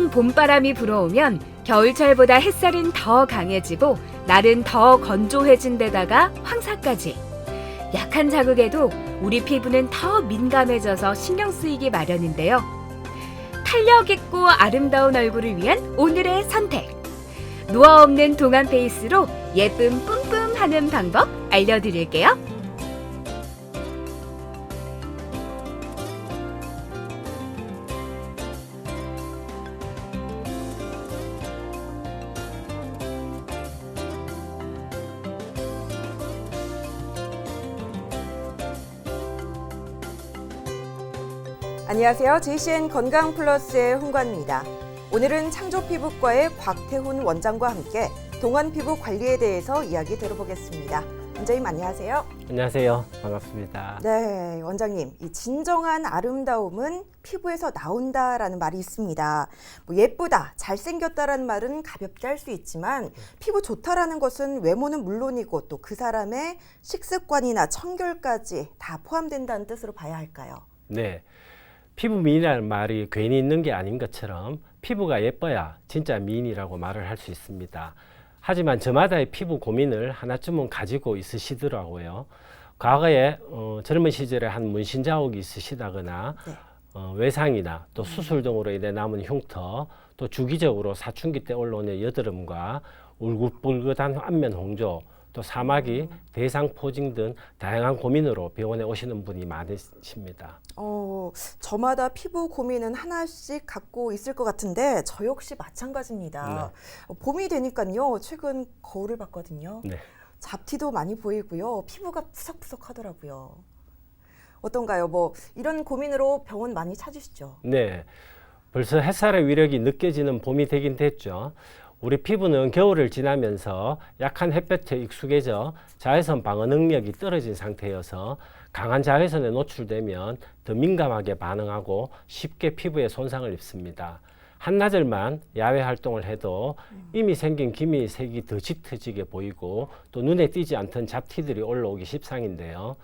차가운 봄바람이 불어오면 겨울철보다 햇살은 더 강해지고 날은 더 건조해진 데다가 황사까지. 약한 자극에도 우리 피부는 더 민감해져서 신경 쓰이기 마련인데요. 탄력 있고 아름다운 얼굴을 위한 오늘의 선택. 노화 없는 동안 페이스로 예쁨 뿜뿜 하는 방법 알려드릴게요. 안녕하세요. JCN 건강플러스의 홍관입니다. 오늘은 창조피부과의 곽태훈 원장과 함께 동안 피부 관리에 대해서 이야기 들어보겠습니다. 원장님 안녕하세요. 안녕하세요. 반갑습니다. 네, 원장님. 이 진정한 아름다움은 피부에서 나온다라는 말이 있습니다. 예쁘다, 잘생겼다라는 말은 가볍게 할 수 있지만 피부 좋다라는 것은 외모는 물론이고 또 그 사람의 식습관이나 청결까지 다 포함된다는 뜻으로 봐야 할까요? 네. 피부 미인이라는 말이 괜히 있는 게 아닌 것처럼 피부가 예뻐야 진짜 미인이라고 말을 할 수 있습니다. 하지만 저마다의 피부 고민을 하나쯤은 가지고 있으시더라고요. 과거에 젊은 시절에 한 문신 자국이 있으시다거나 네. 외상이나 또 수술 등으로 인해 남은 흉터, 또 주기적으로 사춘기 때 올라오는 여드름과 울긋불긋한 안면 홍조, 또 사마귀, 대상포진 등 다양한 고민으로 병원에 오시는 분이 많으십니다. 저마다 피부 고민은 하나씩 갖고 있을 것 같은데 저 역시 마찬가지입니다. 봄이 되니까요. 최근 거울을 봤거든요. 네. 잡티도 많이 보이고요. 피부가 푸석푸석 하더라고요. 어떤가요? 이런 고민으로 병원 많이 찾으시죠? 네. 벌써 햇살의 위력이 느껴지는 봄이 되긴 됐죠. 우리 피부는 겨울을 지나면서 약한 햇볕에 익숙해져 자외선 방어 능력이 떨어진 상태여서 강한 자외선에 노출되면 더 민감하게 반응하고 쉽게 피부에 손상을 입습니다. 한나절만 야외 활동을 해도 이미 생긴 기미 색이 더 짙어지게 보이고 또 눈에 띄지 않던 잡티들이 올라오기 십상인데요.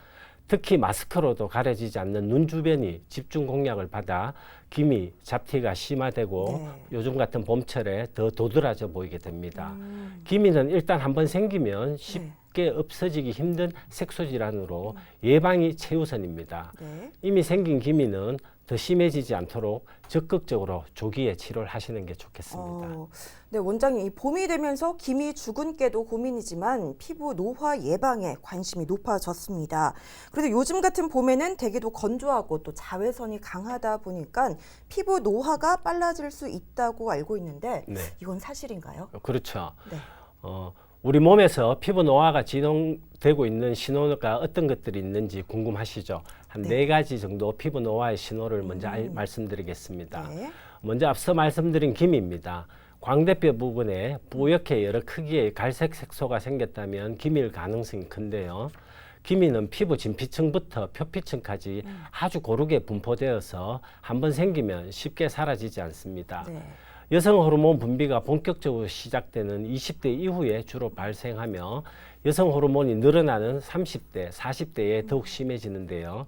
특히 마스크로도 가려지지 않는 눈 주변이 집중 공략을 받아 기미, 잡티가 심화되고 요즘 같은 봄철에 더 도드라져 보이게 됩니다. 기미는 일단 한번 생기면 쉽게 없어지기 힘든 색소 질환으로 예방이 최우선입니다. 이미 생긴 기미는 더 심해지지 않도록 적극적으로 조기에 치료를 하시는 게 좋겠습니다. 네, 원장님, 이 봄이 되면서 기미 주근깨도 고민이지만 피부 노화 예방에 관심이 높아졌습니다. 그래도 요즘 같은 봄에는 대기도 건조하고 또 자외선이 강하다 보니까 피부 노화가 빨라질 수 있다고 알고 있는데 이건 사실인가요? 그렇죠. 네. 우리 몸에서 피부 노화가 진행되고 있는 신호가 어떤 것들이 있는지 궁금하시죠? 한 네 가지 정도 피부 노화의 신호를 먼저 말씀드리겠습니다. 먼저 앞서 말씀드린 기미입니다. 광대뼈 부분에 뿌옇게 여러 크기의 갈색 색소가 생겼다면 기미일 가능성이 큰데요. 기미는 피부 진피층부터 표피층까지 아주 고르게 분포되어서 한번 생기면 쉽게 사라지지 않습니다. 여성 호르몬 분비가 본격적으로 시작되는 20대 이후에 주로 발생하며 여성 호르몬이 늘어나는 30대, 40대에 더욱 심해지는데요.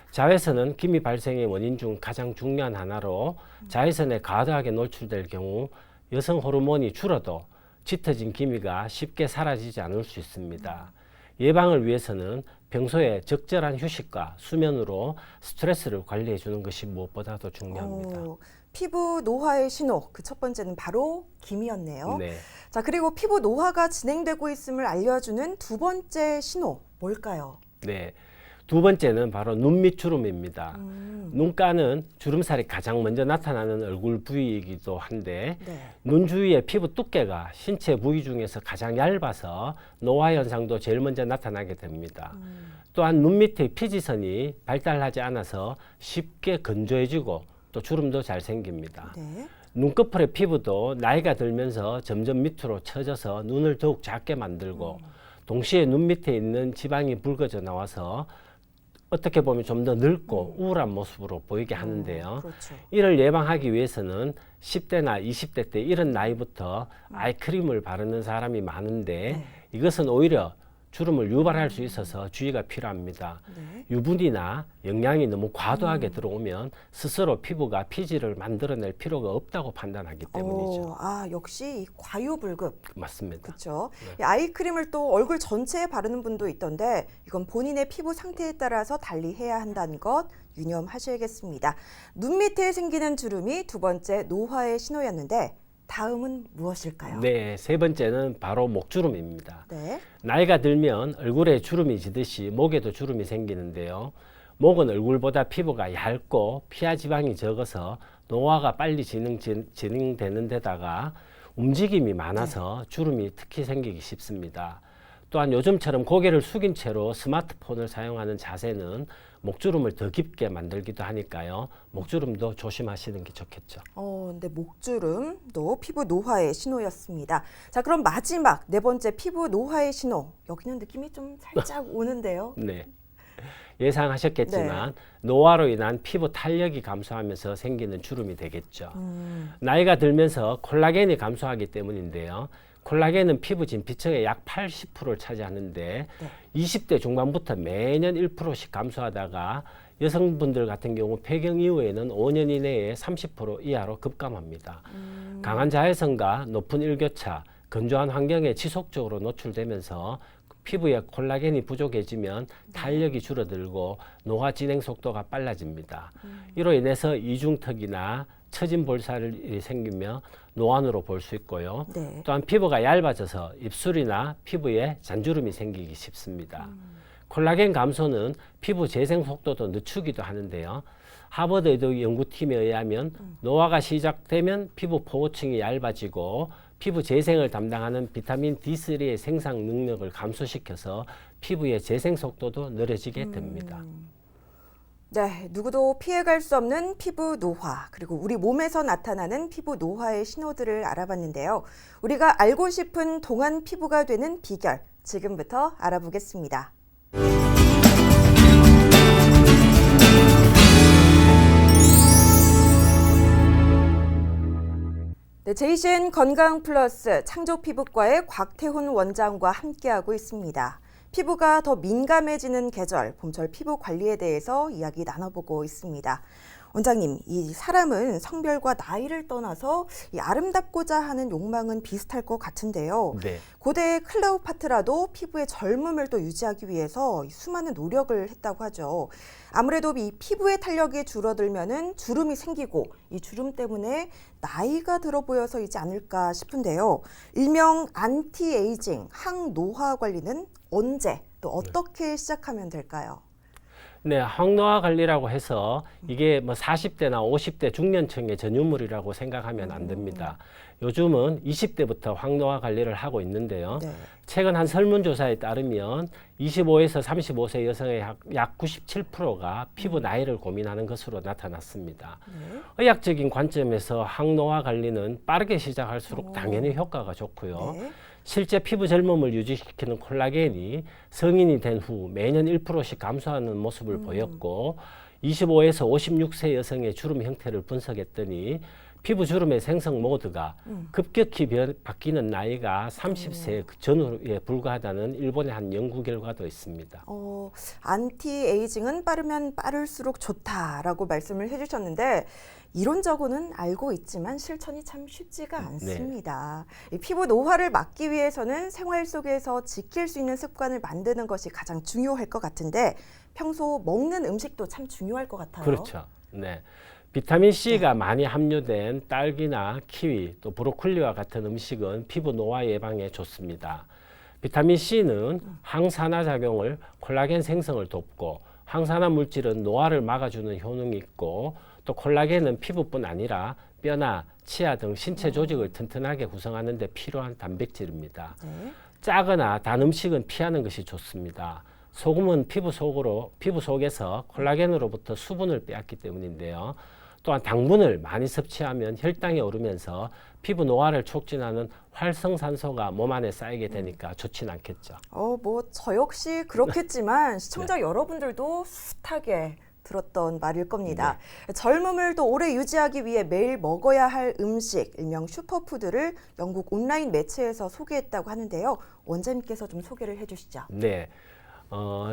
자외선은 기미 발생의 원인 중 가장 중요한 하나로 자외선에 과도하게 노출될 경우 여성 호르몬이 줄어도 짙어진 기미가 쉽게 사라지지 않을 수 있습니다. 예방을 위해서는 평소에 적절한 휴식과 수면으로 스트레스를 관리해 주는 것이 무엇보다도 중요합니다. 피부 노화의 신호, 그 첫 번째는 바로 기미였네요. 네. 자, 그리고 피부 노화가 진행되고 있음을 알려주는 두 번째 신호, 뭘까요? 네. 두 번째는 바로 눈밑 주름입니다. 눈가는 주름살이 가장 먼저 나타나는 얼굴 부위이기도 한데 눈 주위의 피부 두께가 신체 부위 중에서 가장 얇아서 노화 현상도 제일 먼저 나타나게 됩니다. 또한 눈 밑의 피지선이 발달하지 않아서 쉽게 건조해지고 또 주름도 잘 생깁니다. 눈꺼풀의 피부도 나이가 들면서 점점 밑으로 처져서 눈을 더욱 작게 만들고 동시에 눈 밑에 있는 지방이 붉어져 나와서 어떻게 보면 좀 더 늙고 우울한 모습으로 보이게 하는데요. 이를 예방하기 위해서는 10대나 20대 때 이런 나이부터 아이크림을 바르는 사람이 많은데 이것은 오히려 주름을 유발할 수 있어서 주의가 필요합니다. 네. 유분이나 영양이 너무 과도하게 들어오면 스스로 피부가 피지를 만들어낼 필요가 없다고 판단하기 때문이죠. 역시 이 과유불급. 맞습니다. 그렇죠. 네. 이 아이크림을 또 얼굴 전체에 바르는 분도 있던데 이건 본인의 피부 상태에 따라서 달리 해야 한다는 것 유념하셔야겠습니다. 눈 밑에 생기는 주름이 두 번째 노화의 신호였는데 다음은 무엇일까요? 네, 세 번째는 바로 목주름입니다. 네. 나이가 들면 얼굴에 주름이 지듯이 목에도 주름이 생기는데요. 목은 얼굴보다 피부가 얇고 피하 지방이 적어서 노화가 빨리 진행되는 데다가 움직임이 많아서 주름이 특히 생기기 쉽습니다. 또한 요즘처럼 고개를 숙인 채로 스마트폰을 사용하는 자세는 목주름을 더 깊게 만들기도 하니까요. 목주름도 조심하시는 게 좋겠죠. 근데 목주름도 피부 노화의 신호였습니다. 자, 그럼 마지막 네 번째 피부 노화의 신호. 여기는 느낌이 좀 살짝 오는데요. 네. 예상하셨겠지만 노화로 인한 피부 탄력이 감소하면서 생기는 주름이 되겠죠. 나이가 들면서 콜라겐이 감소하기 때문인데요. 콜라겐은 피부 진피층의 약 80%를 차지하는데 20대 중반부터 매년 1%씩 감소하다가 여성분들 같은 경우 폐경 이후에는 5년 이내에 30% 이하로 급감합니다. 강한 자외선과 높은 일교차, 건조한 환경에 지속적으로 노출되면서 피부에 콜라겐이 부족해지면 탄력이 줄어들고 노화 진행 속도가 빨라집니다. 이로 인해서 이중턱이나 처진 볼살이 생기며 노안으로 볼 수 있고요. 네. 또한 피부가 얇아져서 입술이나 피부에 잔주름이 생기기 쉽습니다. 콜라겐 감소는 피부 재생 속도도 늦추기도 하는데요. 하버드 연구팀에 의하면 노화가 시작되면 피부 포호층이 얇아지고 피부 재생을 담당하는 비타민 D3의 생산 능력을 감소시켜서 피부의 재생 속도도 느려지게 됩니다. 네, 누구도 피해갈 수 없는 피부 노화, 그리고 우리 몸에서 나타나는 피부 노화의 신호들을 알아봤는데요. 우리가 알고 싶은 동안 피부가 되는 비결, 지금부터 알아보겠습니다. 네, JCN 건강 플러스 창조 피부과의 곽태훈 원장과 함께하고 있습니다. 피부가 더 민감해지는 계절, 봄철 피부 관리에 대해서 이야기 나눠보고 있습니다. 원장님, 이 사람은 성별과 나이를 떠나서 이 아름답고자 하는 욕망은 비슷할 것 같은데요. 네. 고대 클레오파트라도 피부의 젊음을 또 유지하기 위해서 수많은 노력을 했다고 하죠. 아무래도 이 피부의 탄력이 줄어들면은 주름이 생기고 이 주름 때문에 나이가 들어 보여서이지 않을까 싶은데요. 일명 안티에이징, 항노화 관리는 언제 또 어떻게 시작하면 될까요? 네, 항노화 관리라고 해서 이게 뭐 40대나 50대 중년층의 전유물이라고 생각하면 안 됩니다. 요즘은 20대부터 항노화 관리를 하고 있는데요. 네. 최근 한 설문조사에 따르면 25에서 35세 여성의 약 97%가 피부 나이를 고민하는 것으로 나타났습니다. 네. 의학적인 관점에서 항노화 관리는 빠르게 시작할수록 당연히 효과가 좋고요. 네. 실제 피부 젊음을 유지시키는 콜라겐이 성인이 된 후 매년 1%씩 감소하는 모습을 보였고 25에서 56세 여성의 주름 형태를 분석했더니 피부 주름의 생성 모드가 급격히 바뀌는 나이가 30세 전후에 불과하다는 일본의 한 연구 결과도 있습니다. 안티에이징은 빠르면 빠를수록 좋다라고 말씀을 해주셨는데 이론적으로는 알고 있지만 실천이 참 쉽지가 않습니다. 이 피부 노화를 막기 위해서는 생활 속에서 지킬 수 있는 습관을 만드는 것이 가장 중요할 것 같은데 평소 먹는 음식도 참 중요할 것 같아요. 그렇죠. 네. 비타민 C가 많이 함유된 딸기나 키위, 또 브로콜리와 같은 음식은 피부 노화 예방에 좋습니다. 비타민 C는 항산화 작용을 콜라겐 생성을 돕고 항산화 물질은 노화를 막아주는 효능이 있고 또 콜라겐은 피부뿐 아니라 뼈나 치아 등 신체 조직을 튼튼하게 구성하는 데 필요한 단백질입니다. 짜거나 단 음식은 피하는 것이 좋습니다. 소금은 피부 속에서 콜라겐으로부터 수분을 빼앗기 때문인데요. 또한 당분을 많이 섭취하면 혈당이 오르면서 피부 노화를 촉진하는 활성산소가 몸 안에 쌓이게 되니까 좋진 않겠죠. 저 역시 그렇겠지만 시청자 여러분들도 숱하게 들었던 말일 겁니다. 젊음을 더 오래 유지하기 위해 매일 먹어야 할 음식, 일명 슈퍼푸드를 영국 온라인 매체에서 소개했다고 하는데요. 원장님께서 좀 소개를 해주시죠. 네.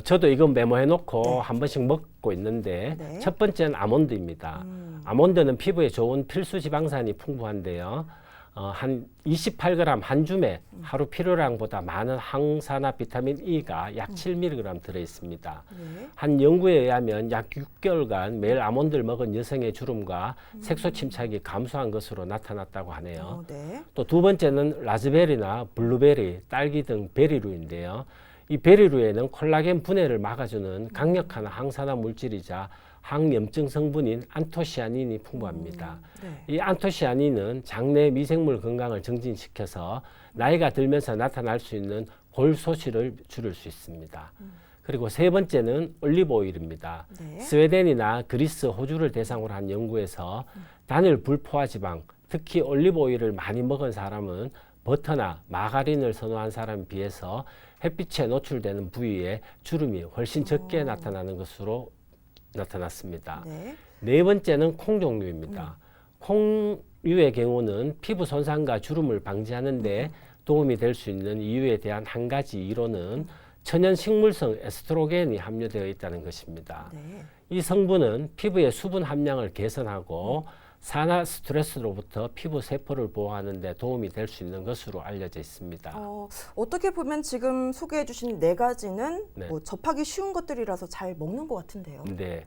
저도 이거 메모해놓고 네. 한 번씩 먹고 있는데 네. 첫 번째는 아몬드입니다. 아몬드는 피부에 좋은 필수 지방산이 풍부한데요. 한 28g 한 줌에 하루 필요량보다 많은 항산화 비타민 E가 약 7mg 들어있습니다. 네. 한 연구에 의하면 약 6개월간 매일 아몬드를 먹은 여성의 주름과 색소 침착이 감소한 것으로 나타났다고 하네요. 네. 또 두 번째는 라즈베리나 블루베리, 딸기 등 베리류인데요. 이 베리류에는 콜라겐 분해를 막아주는 강력한 항산화 물질이자 항염증 성분인 안토시아닌이 풍부합니다. 네. 이 안토시아닌은 장내 미생물 건강을 증진시켜서 나이가 들면서 나타날 수 있는 골 소실을 줄일 수 있습니다. 그리고 세 번째는 올리브 오일입니다. 네. 스웨덴이나 그리스, 호주를 대상으로 한 연구에서 단일 불포화 지방, 특히 올리브 오일을 많이 먹은 사람은 버터나 마가린을 선호한 사람에 비해서 햇빛에 노출되는 부위에 주름이 훨씬 적게 나타나는 것으로 나타났습니다. 네. 네 번째는 콩 종류입니다. 콩류의 경우는 피부 손상과 주름을 방지하는 데 도움이 될 수 있는 이유에 대한 한 가지 이론은 천연 식물성 에스트로겐이 함유되어 있다는 것입니다. 네. 이 성분은 피부의 수분 함량을 개선하고 산화 스트레스로부터 피부 세포를 보호하는 데 도움이 될 수 있는 것으로 알려져 있습니다. 어떻게 보면 지금 소개해 주신 네 가지는 네. 뭐 접하기 쉬운 것들이라서 잘 먹는 것 같은데요. 네,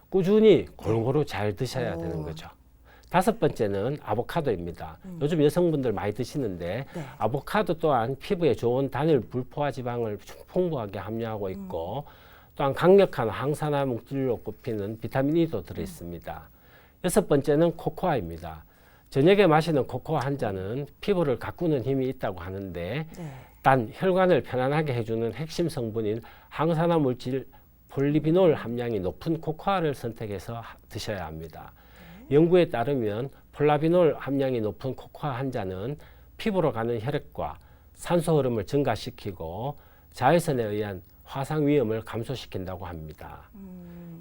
꾸준히 골고루 잘 드셔야 오. 되는 거죠. 다섯 번째는 아보카도입니다. 요즘 여성분들 많이 드시는데 네. 아보카도 또한 피부에 좋은 단일 불포화 지방을 풍부하게 함유하고 있고 또한 강력한 항산화 물질로 꼽히는 비타민 E도 들어있습니다. 여섯 번째는 코코아입니다. 저녁에 마시는 코코아 한 잔은 피부를 가꾸는 힘이 있다고 하는데 네. 단 혈관을 편안하게 해주는 핵심 성분인 항산화 물질 폴리비놀 함량이 높은 코코아를 선택해서 드셔야 합니다. 연구에 따르면 폴라비놀 함량이 높은 코코아 한 잔은 피부로 가는 혈액과 산소 흐름을 증가시키고 자외선에 의한 화상 위험을 감소시킨다고 합니다.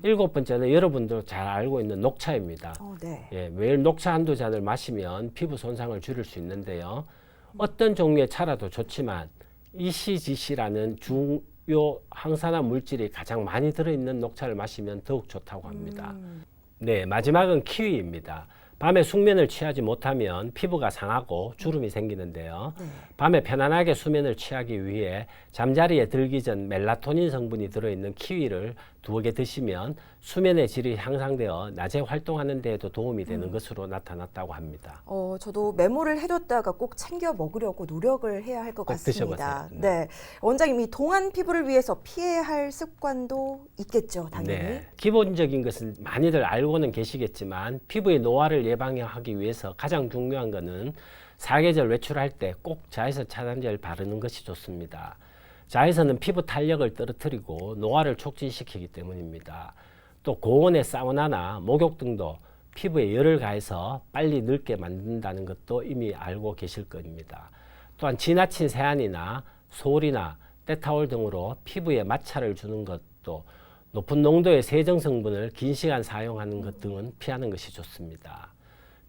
일곱 번째는 여러분도 잘 알고 있는 녹차입니다. 네. 예, 매일 녹차 한두 잔을 마시면 피부 손상을 줄일 수 있는데요. 어떤 종류의 차라도 좋지만 ECGC라는 중요 항산화 물질이 가장 많이 들어있는 녹차를 마시면 더욱 좋다고 합니다. 네, 마지막은 키위입니다. 밤에 숙면을 취하지 못하면 피부가 상하고 주름이 생기는데요. 네. 밤에 편안하게 수면을 취하기 위해 잠자리에 들기 전 멜라토닌 성분이 들어있는 키위를 두어 개 드시면 수면의 질이 향상되어 낮에 활동하는 데에도 도움이 되는 것으로 나타났다고 합니다. 저도 메모를 해뒀다가 꼭 챙겨 먹으려고 노력을 해야 할 것 꼭 같습니다. 드셔보세요. 네. 원장님, 이 동안 피부를 위해서 피해야 할 습관도 있겠죠, 당연히. 네, 기본적인 것은 많이들 알고는 계시겠지만 피부의 노화를 예방하기 위해서 가장 중요한 것은 사계절 외출할 때 꼭 자외선 차단제를 바르는 것이 좋습니다. 자외선은 피부 탄력을 떨어뜨리고 노화를 촉진시키기 때문입니다. 또 고온의 사우나나 목욕 등도 피부에 열을 가해서 빨리 늙게 만든다는 것도 이미 알고 계실 겁니다. 또한 지나친 세안이나 솔이나 때타올 등으로 피부에 마찰을 주는 것도 높은 농도의 세정 성분을 긴 시간 사용하는 것 등은 피하는 것이 좋습니다.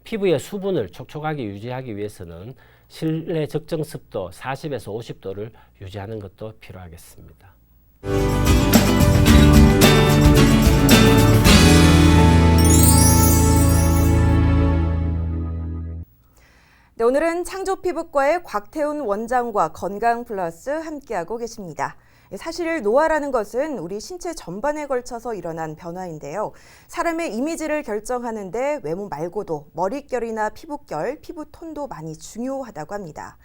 피부의 수분을 촉촉하게 유지하기 위해서는 실내 적정 습도 40에서 50도를 유지하는 것도 필요하겠습니다. 네, 오늘은 창조피부과의 곽태훈 원장과 건강 플러스 함께하고 계십니다. 사실 노화라는 것은 우리 신체 전반에 걸쳐서 일어난 변화인데요. 사람의 이미지를 결정하는데 외모 말고도 머릿결이나 피부결, 피부톤도 많이 중요하다고 합니다.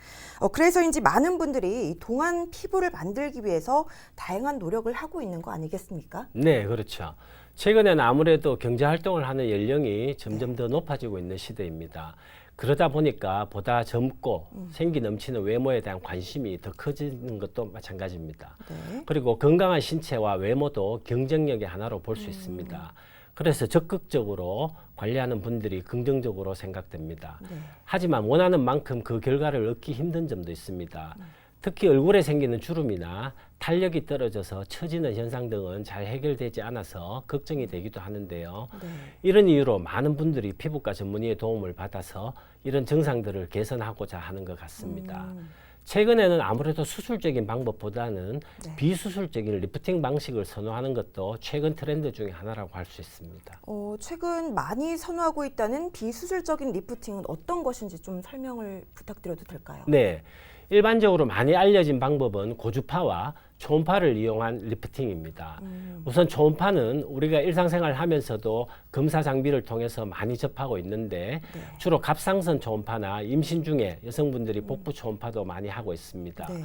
그래서인지 많은 분들이 동안 피부를 만들기 위해서 다양한 노력을 하고 있는 거 아니겠습니까? 네, 그렇죠. 최근에는 아무래도 경제활동을 하는 연령이 점점 더 높아지고 있는 시대입니다. 그러다 보니까 보다 젊고 생기 넘치는 외모에 대한 관심이 더 커지는 것도 마찬가지입니다. 네. 그리고 건강한 신체와 외모도 경쟁력의 하나로 볼 수 있습니다. 그래서 적극적으로 관리하는 분들이 긍정적으로 생각됩니다. 네. 하지만 원하는 만큼 그 결과를 얻기 힘든 점도 있습니다. 특히 얼굴에 생기는 주름이나 탄력이 떨어져서 처지는 현상 등은 잘 해결되지 않아서 걱정이 되기도 하는데요. 네. 이런 이유로 많은 분들이 피부과 전문의의 도움을 받아서 이런 증상들을 개선하고자 하는 것 같습니다. 최근에는 아무래도 수술적인 방법보다는 네. 비수술적인 리프팅 방식을 선호하는 것도 최근 트렌드 중에 하나라고 할 수 있습니다. 최근 많이 선호하고 있다는 비수술적인 리프팅은 어떤 것인지 좀 설명을 부탁드려도 될까요? 네, 일반적으로 많이 알려진 방법은 고주파와 초음파를 이용한 리프팅입니다. 우선 초음파는 우리가 일상생활 하면서도 검사 장비를 통해서 많이 접하고 있는데 네. 주로 갑상선 초음파나 임신 중에 여성분들이 복부 초음파도 많이 하고 있습니다. 네.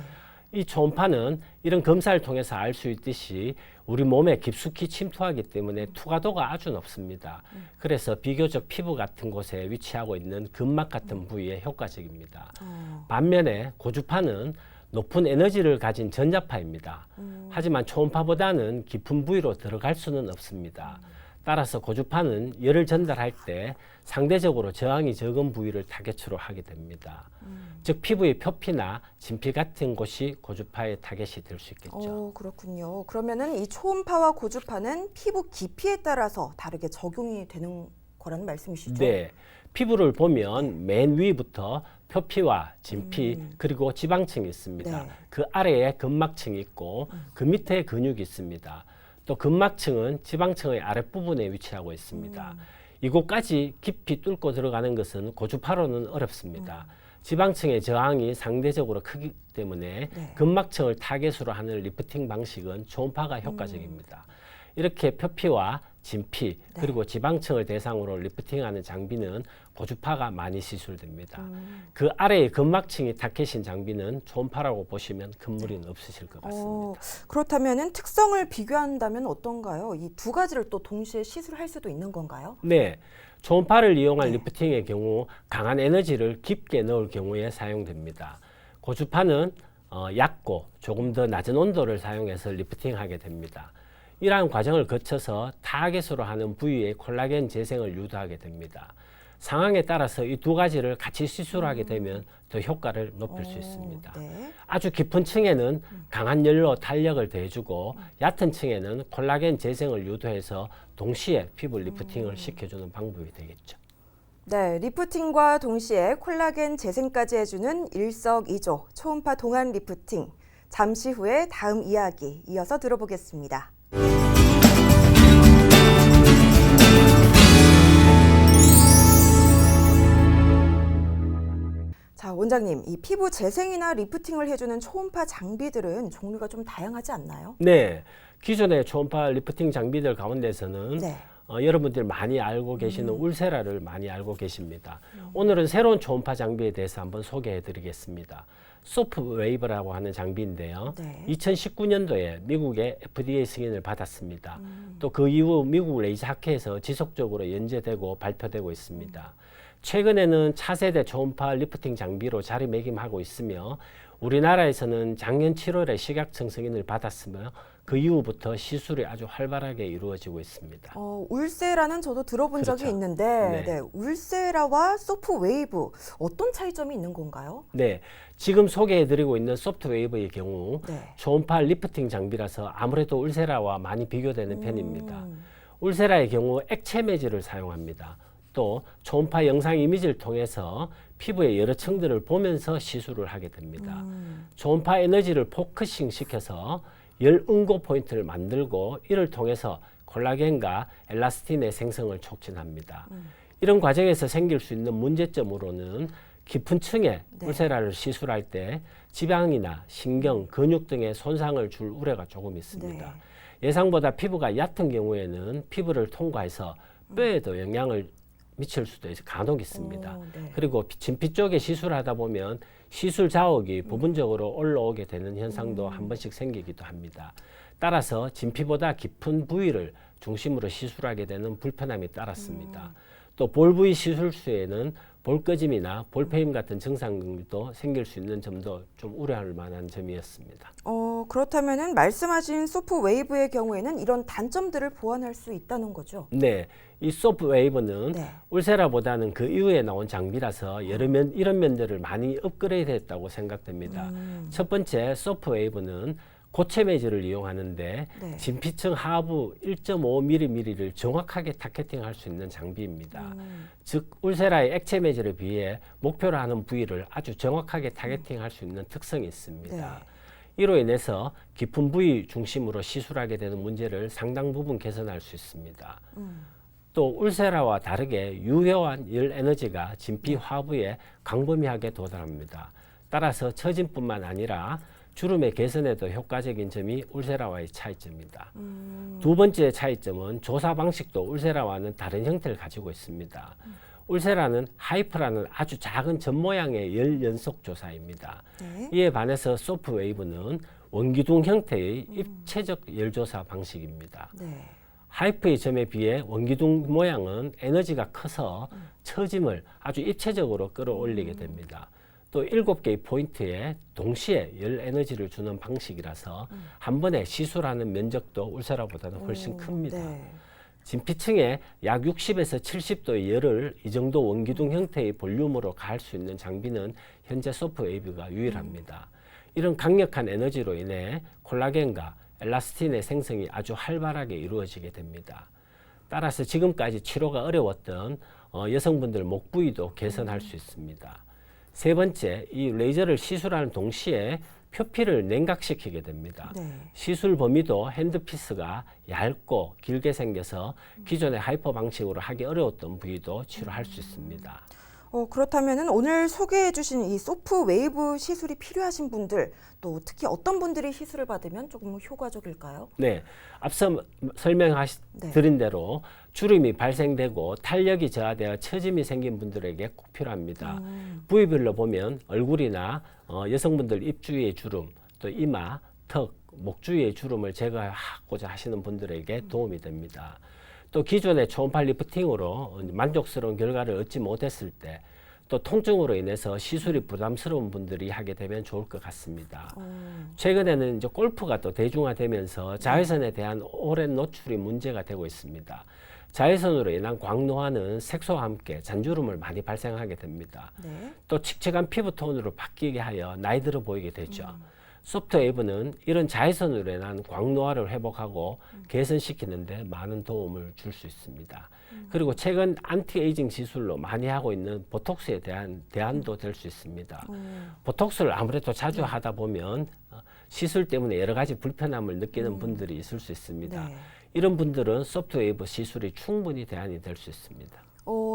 이 초음파는 이런 검사를 통해서 알 수 있듯이 우리 몸에 깊숙이 침투하기 때문에 투과도가 아주 높습니다. 그래서 비교적 피부 같은 곳에 위치하고 있는 근막 같은 부위에 효과적입니다. 반면에 고주파는 높은 에너지를 가진 전자파입니다. 하지만 초음파보다는 깊은 부위로 들어갈 수는 없습니다. 따라서 고주파는 열을 전달할 때 상대적으로 저항이 적은 부위를 타겟으로 하게 됩니다. 즉 피부의 표피나 진피 같은 곳이 고주파의 타겟이 될 수 있겠죠. 그렇군요. 그러면은 이 초음파와 고주파는 피부 깊이에 따라서 다르게 적용이 되는 거라는 말씀이시죠? 네, 피부를 보면 맨 위부터 표피와 진피 그리고 지방층이 있습니다. 네. 그 아래에 근막층이 있고 그 밑에 근육이 있습니다. 또 근막층은 지방층의 아랫부분에 위치하고 있습니다. 이곳까지 깊이 뚫고 들어가는 것은 고주파로는 어렵습니다. 지방층의 저항이 상대적으로 크기 때문에 네. 근막층을 타겟으로 하는 리프팅 방식은 초음파가 효과적입니다. 이렇게 표피와 진피 그리고 지방층을 대상으로 리프팅하는 장비는 고주파가 많이 시술됩니다. 그 아래의 근막층이 타겟인 장비는 초음파라고 보시면 큰 무리는 없으실 것 같습니다. 그렇다면은 특성을 비교한다면 어떤가요? 이 두 가지를 또 동시에 시술할 수도 있는 건가요? 네, 초음파를 이용한 리프팅의 경우 강한 에너지를 깊게 넣을 경우에 사용됩니다. 고주파는 얕고 조금 더 낮은 온도를 사용해서 리프팅하게 됩니다. 이러한 과정을 거쳐서 타겟으로 하는 부위의 콜라겐 재생을 유도하게 됩니다. 상황에 따라서 이 두 가지를 같이 시술하게 되면 더 효과를 높일 수 있습니다. 네. 아주 깊은 층에는 강한 열로 탄력을 더해주고 얕은 층에는 콜라겐 재생을 유도해서 동시에 피부 리프팅을 시켜주는 방법이 되겠죠. 네, 리프팅과 동시에 콜라겐 재생까지 해주는 일석이조 초음파 동안 리프팅. 잠시 후에 다음 이야기 이어서 들어보겠습니다. 자, 원장님, 이 피부 재생이나 리프팅을 해주는 초음파 장비들은 종류가 좀 다양하지 않나요? 네, 기존의 초음파 리프팅 장비들 가운데서는 네. 여러분들이 많이 알고 계시는 울세라를 많이 알고 계십니다. 오늘은 새로운 초음파 장비에 대해서 한번 소개해 드리겠습니다. 소프웨이브라고 하는 장비인데요. 네. 2019년도에 미국의 FDA 승인을 받았습니다. 또 그 이후 미국 레이저 학회에서 지속적으로 연재되고 발표되고 있습니다. 최근에는 차세대 초음파 리프팅 장비로 자리매김하고 있으며 우리나라에서는 작년 7월에 식약청 승인을 받았으며 그 이후부터 시술이 아주 활발하게 이루어지고 있습니다. 울세라는 저도 들어본 적이 그렇죠. 있는데 네. 울세라와 소프웨이브 어떤 차이점이 있는 건가요? 네, 지금 소개해드리고 있는 소프트웨이브의 경우 네. 초음파 리프팅 장비라서 아무래도 울세라와 많이 비교되는 편입니다. 울세라의 경우 액체 매질을 사용합니다. 또 초음파 영상 이미지를 통해서 피부의 여러 층들을 보면서 시술을 하게 됩니다. 초음파 에너지를 포커싱 시켜서 열 응고 포인트를 만들고 이를 통해서 콜라겐과 엘라스틴의 생성을 촉진합니다. 이런 과정에서 생길 수 있는 문제점으로는 깊은 층에 울세라를 시술할 때 지방이나 신경, 근육 등의 손상을 줄 우려가 조금 있습니다. 예상보다 피부가 얕은 경우에는 피부를 통과해서 뼈에도 영향을 미칠 수도 간혹 있습니다. 그리고 진피 쪽에 시술하다 보면 시술 자욱이 부분적으로 올라오게 되는 현상도 한 번씩 생기기도 합니다. 따라서 진피보다 깊은 부위를 중심으로 시술하게 되는 불편함이 따랐습니다. 또 볼 부위 시술 시에는 볼 꺼짐이나 볼페임 같은 증상도 생길 수 있는 점도 좀 우려할 만한 점이었습니다. 그렇다면은 말씀하신 소프 웨이브의 경우에는 이런 단점들을 보완할 수 있다는 거죠. 네, 이 소프 웨이브는 네. 울세라보다는 그 이후에 나온 장비라서 이런 면들을 많이 업그레이드했다고 생각됩니다. 첫 번째, 소프 웨이브는 고체 매질을 이용하는데 네. 진피층 하부 1.5mm를 정확하게 타겟팅할 수 있는 장비입니다. 즉 울세라의 액체 매질에 비해 목표로 하는 부위를 아주 정확하게 타겟팅할 수 있는 특성이 있습니다. 네. 이로 인해서 깊은 부위 중심으로 시술하게 되는 문제를 상당 부분 개선할 수 있습니다. 또 울세라와 다르게 유효한 열 에너지가 진피 하부에 광범위하게 도달합니다. 따라서 처짐뿐만 아니라 주름의 개선에도 효과적인 점이 울세라와의 차이점입니다. 두 번째 차이점은 조사 방식도 울세라와는 다른 형태를 가지고 있습니다. 울세라는 하이프라는 아주 작은 점 모양의 열 연속 조사입니다. 네. 이에 반해서 소프 웨이브는 원기둥 형태의 입체적 열 조사 방식입니다. 네. 하이프의 점에 비해 원기둥 모양은 에너지가 커서 처짐을 아주 입체적으로 끌어올리게 됩니다. 또 7개의 포인트에 동시에 열 에너지를 주는 방식이라서 한 번에 시술하는 면적도 울세라보다는 훨씬 큽니다. 네. 진피층에 약 60에서 70도의 열을 이 정도 원기둥 형태의 볼륨으로 가할 수 있는 장비는 현재 소프 웨이브가 유일합니다. 이런 강력한 에너지로 인해 콜라겐과 엘라스틴의 생성이 아주 활발하게 이루어지게 됩니다. 따라서 지금까지 치료가 어려웠던 여성분들 목 부위도 개선할 수 있습니다. 세 번째, 이 레이저를 시술하는 동시에 표피를 냉각시키게 됩니다. 네. 시술 범위도 핸드피스가 얇고 길게 생겨서 기존의 하이퍼 방식으로 하기 어려웠던 부위도 치료할 수 있습니다. 그렇다면은 오늘 소개해 주신 이 소프 웨이브 시술이 필요하신 분들, 또 특히 어떤 분들이 시술을 받으면 조금 효과적일까요? 네, 앞서 설명드린 대로 주름이 발생되고 탄력이 저하되어 처짐이 생긴 분들에게 꼭 필요합니다. 부위별로 보면 얼굴이나 여성분들 입 주위의 주름, 또 이마, 턱, 목 주위의 주름을 제거하고자 하시는 분들에게 도움이 됩니다. 또 기존의 초음파 리프팅으로 만족스러운 결과를 얻지 못했을 때, 또 통증으로 인해서 시술이 부담스러운 분들이 하게 되면 좋을 것 같습니다. 최근에는 이제 골프가 또 대중화되면서 자외선에 대한 오랜 노출이 문제가 되고 있습니다. 자외선으로 인한 광노화는 색소와 함께 잔주름을 많이 발생하게 됩니다. 네. 또 칙칙한 피부톤으로 바뀌게 하여 나이 들어 보이게 되죠. 소프트 웨이브는 이런 자외선으로 인한 광노화를 회복하고 개선시키는 데 많은 도움을 줄 수 있습니다. 그리고 최근 안티에이징 시술로 많이 하고 있는 보톡스에 대한 대안도 될 수 있습니다. 보톡스를 아무래도 자주 하다 보면 시술 때문에 여러 가지 불편함을 느끼는 분들이 있을 수 있습니다. 네. 이런 분들은 소프트 웨이브 시술이 충분히 대안이 될 수 있습니다.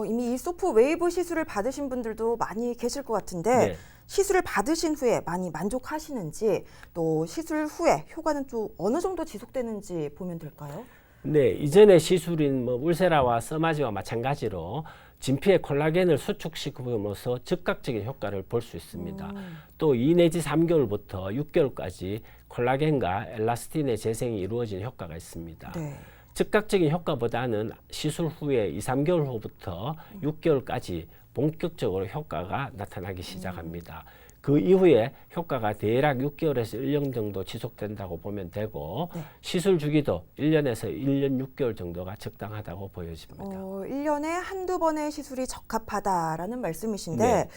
이미 이 소프 웨이브 시술을 받으신 분들도 많이 계실 것 같은데 네. 시술을 받으신 후에 많이 만족하시는지, 또 시술 후에 효과는 좀 어느 정도 지속되는지 보면 될까요? 네, 이전의 시술인 울세라와 서마지와 마찬가지로 진피의 콜라겐을 수축시킴으로써 즉각적인 효과를 볼 수 있습니다. 또 2 내지 3개월부터 6개월까지 콜라겐과 엘라스틴의 재생이 이루어진 효과가 있습니다. 네. 즉각적인 효과보다는 시술 후에 2, 3개월 후부터 6개월까지 본격적으로 효과가 나타나기 시작합니다. 그 이후에 효과가 대략 6개월에서 1년 정도 지속된다고 보면 되고 네. 시술 주기도 1년에서 1년 6개월 정도가 적당하다고 보여집니다. 1년에 한두 번의 시술이 적합하다라는 말씀이신데 네.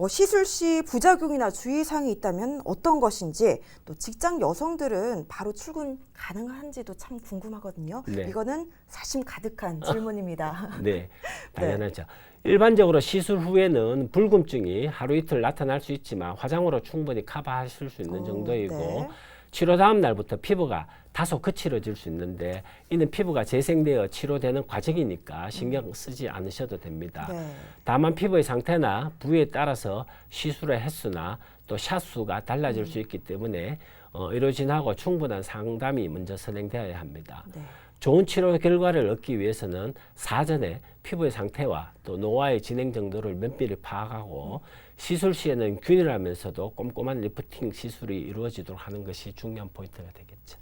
시술 시 부작용이나 주의사항이 있다면 어떤 것인지, 또 직장 여성들은 바로 출근 가능한지도 참 궁금하거든요. 네. 이거는 사심 가득한 질문입니다. 네, 당연하죠. 일반적으로 시술 후에는 불금증이 하루 이틀 나타날 수 있지만 화장으로 충분히 커버하실 수 있는 정도이고 네. 치료 다음 날부터 피부가 다소 거칠어질 수 있는데 이는 피부가 재생되어 치료되는 과정이니까 신경 쓰지 않으셔도 됩니다. 네. 다만 피부의 상태나 부위에 따라서 시술의 횟수나 또 샷수가 달라질 수 있기 때문에 의료진하고 충분한 상담이 먼저 선행되어야 합니다. 네. 좋은 치료 결과를 얻기 위해서는 사전에 피부의 상태와 또 노화의 진행 정도를 면밀히 파악하고 시술 시에는 균일하면서도 꼼꼼한 리프팅 시술이 이루어지도록 하는 것이 중요한 포인트가 되겠죠.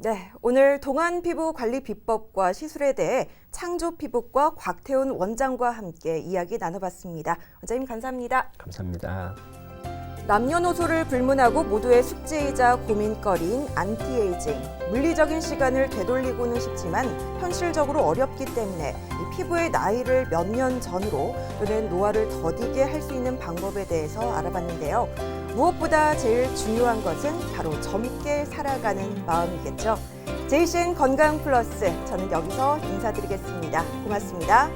네, 오늘 동안 피부 관리 비법과 시술에 대해 창조 피부과 곽태훈 원장과 함께 이야기 나눠봤습니다. 원장님 감사합니다. 감사합니다. 남녀노소를 불문하고 모두의 숙제이자 고민거리인 안티에이징. 물리적인 시간을 되돌리고는 싶지만 현실적으로 어렵기 때문에 이 피부의 나이를 몇 년 전으로 또는 노화를 더디게 할 수 있는 방법에 대해서 알아봤는데요. 무엇보다 제일 중요한 것은 바로 젊게 살아가는 마음이겠죠. JCN 건강 플러스, 저는 여기서 인사드리겠습니다. 고맙습니다.